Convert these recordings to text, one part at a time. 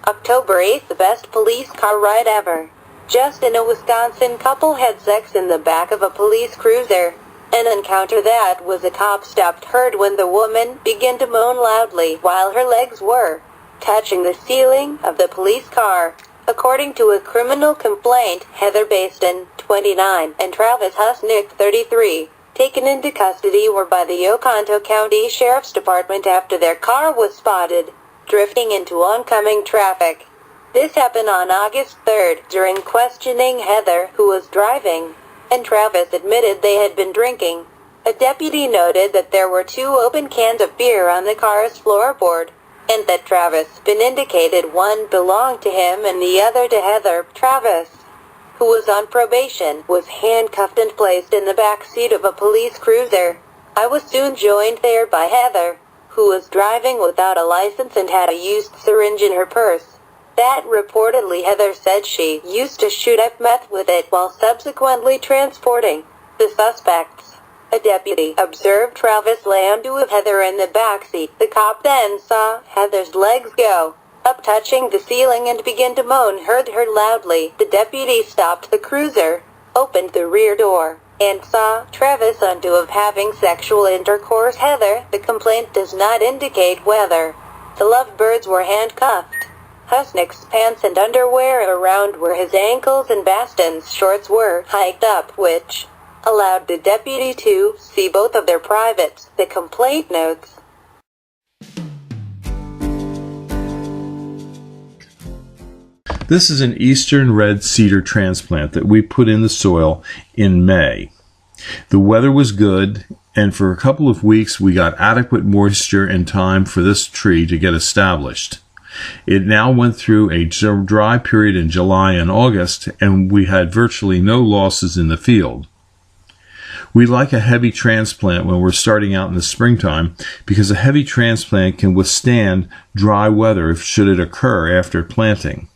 October 8th, the best police car ride ever. Justin, a Wisconsin couple, had sex in the back of a police cruiser. An encounter that was a cop stopped heard when the woman began to moan loudly while her legs were touching the ceiling of the police car. According to a criminal complaint, Heather Baston, 29, and Travis Husnick, 33, taken into custody were by the Oconto County Sheriff's Department after their car was spotted drifting into oncoming traffic. This happened on August 3rd. During questioning, Heather, who was driving, and Travis admitted they had been drinking. A deputy noted that there were 2 open cans of beer on the car's floorboard, and that Travis been indicated one belonged to him and the other to Heather. Travis, who was on probation, was handcuffed and placed in the back seat of a police cruiser. I was soon joined there by Heather, who was driving without a license and had a used syringe in her purse. That reportedly Heather said she used to shoot up meth with it while subsequently transporting the suspects. A deputy observed Travis land with Heather in the backseat. The cop then saw Heather's legs go up touching the ceiling and began to moan, heard her loudly. The deputy stopped the cruiser, opened the rear door, and saw Travis on to of having sexual intercourse. Heather, the complaint does not indicate whether the lovebirds were handcuffed. Husnick's pants and underwear around where his ankles and Baston's shorts were hiked up, which allowed the deputy to see both of their privates, the complaint notes. This is an eastern red cedar transplant that we put in the soil in May. The weather was good, and for a couple of weeks we got adequate moisture and time for this tree to get established. It now went through a dry period in July and August, and we had virtually no losses in the field. We like a heavy transplant when we're starting out in the springtime because a heavy transplant can withstand dry weather should it occur after planting.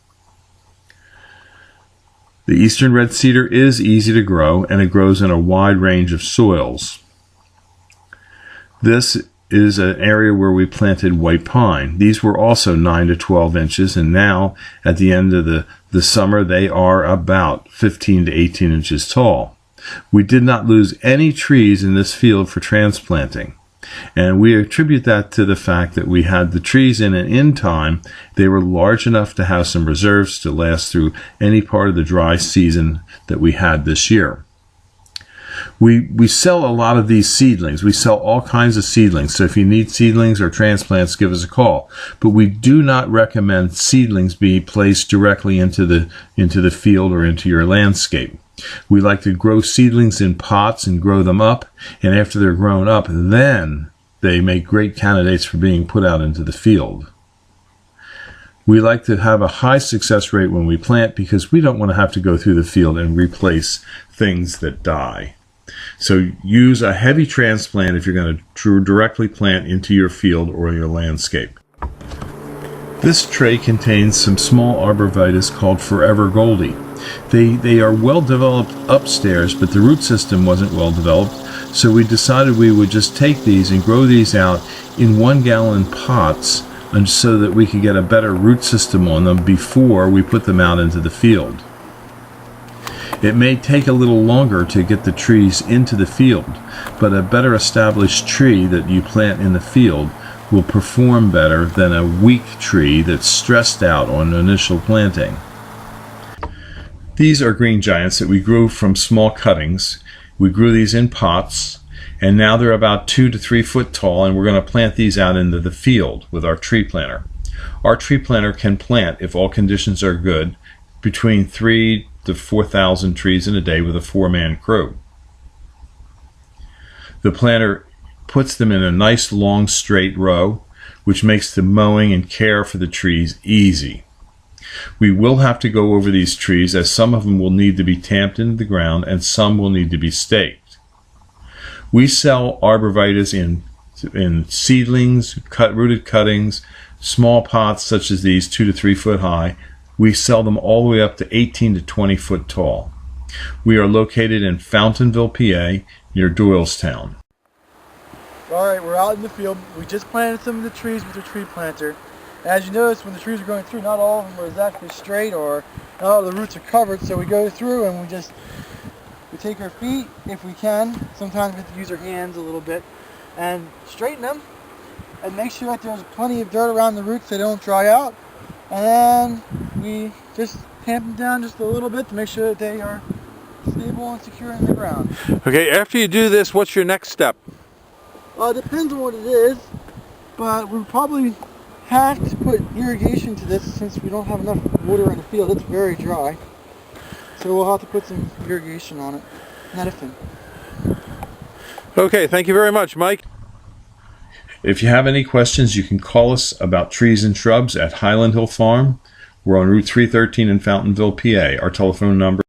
The eastern red cedar is easy to grow, and it grows in a wide range of soils. This is an area where we planted white pine. These were also 9 to 12 inches, and now at the end of the summer they are about 15 to 18 inches tall. We did not lose any trees in this field for transplanting, and we attribute that to the fact that we had the trees in time. They were large enough to have some reserves to last through any part of the dry season that we had this year. We sell a lot of these seedlings. We sell all kinds of seedlings. So if you need seedlings or transplants, give us a call. But we do not recommend seedlings be placed directly into the field or into your landscape. We like to grow seedlings in pots and grow them up. And after they're grown up, then they make great candidates for being put out into the field. We like to have a high success rate when we plant because we don't want to have to go through the field and replace things that die. So use a heavy transplant if you're going to directly plant into your field or your landscape. This tray contains some small arborvitaes called Forever Goldie. They are well developed upstairs, but the root system wasn't well developed, so we decided we would just take these and grow these out in 1-gallon pots and so that we could get a better root system on them before we put them out into the field. It may take a little longer to get the trees into the field, but a better established tree that you plant in the field will perform better than a weak tree that's stressed out on initial planting. These are green giants that we grew from small cuttings. We grew these in pots, and now they're about 2 to 3 foot tall, and we're going to plant these out into the field with our tree planter. Our tree planter can plant, if all conditions are good, between 3 to 4,000 trees in a day with a 4-man crew. The planter puts them in a nice long straight row, which makes the mowing and care for the trees easy. We will have to go over these trees, as some of them will need to be tamped into the ground and some will need to be staked. We sell arborvitaes in seedlings, rooted cuttings, small pots such as these 2 to 3 foot high. We sell them all the way up to 18 to 20 foot tall. We are located in Fountainville, PA, near Doylestown. Alright, we're out in the field. We just planted some of the trees with the tree planter, As you notice, when the trees are going through, not all of them are exactly straight, or not all the roots are covered, so we go through and we take our feet, if we can, sometimes we have to use our hands a little bit, and straighten them, and make sure that there's plenty of dirt around the roots so they don't dry out, and then we just tamp them down just a little bit to make sure that they are stable and secure in the ground. Okay, after you do this, what's your next step? It depends on what it is, but we probably have to put irrigation to this since we don't have enough water in the field. It's very dry. So we'll have to put some irrigation on it. Medicine. Okay, thank you very much, Mike. If you have any questions, you can call us about trees and shrubs at Highland Hill Farm. We're on Route 313 in Fountainville, PA. Our telephone number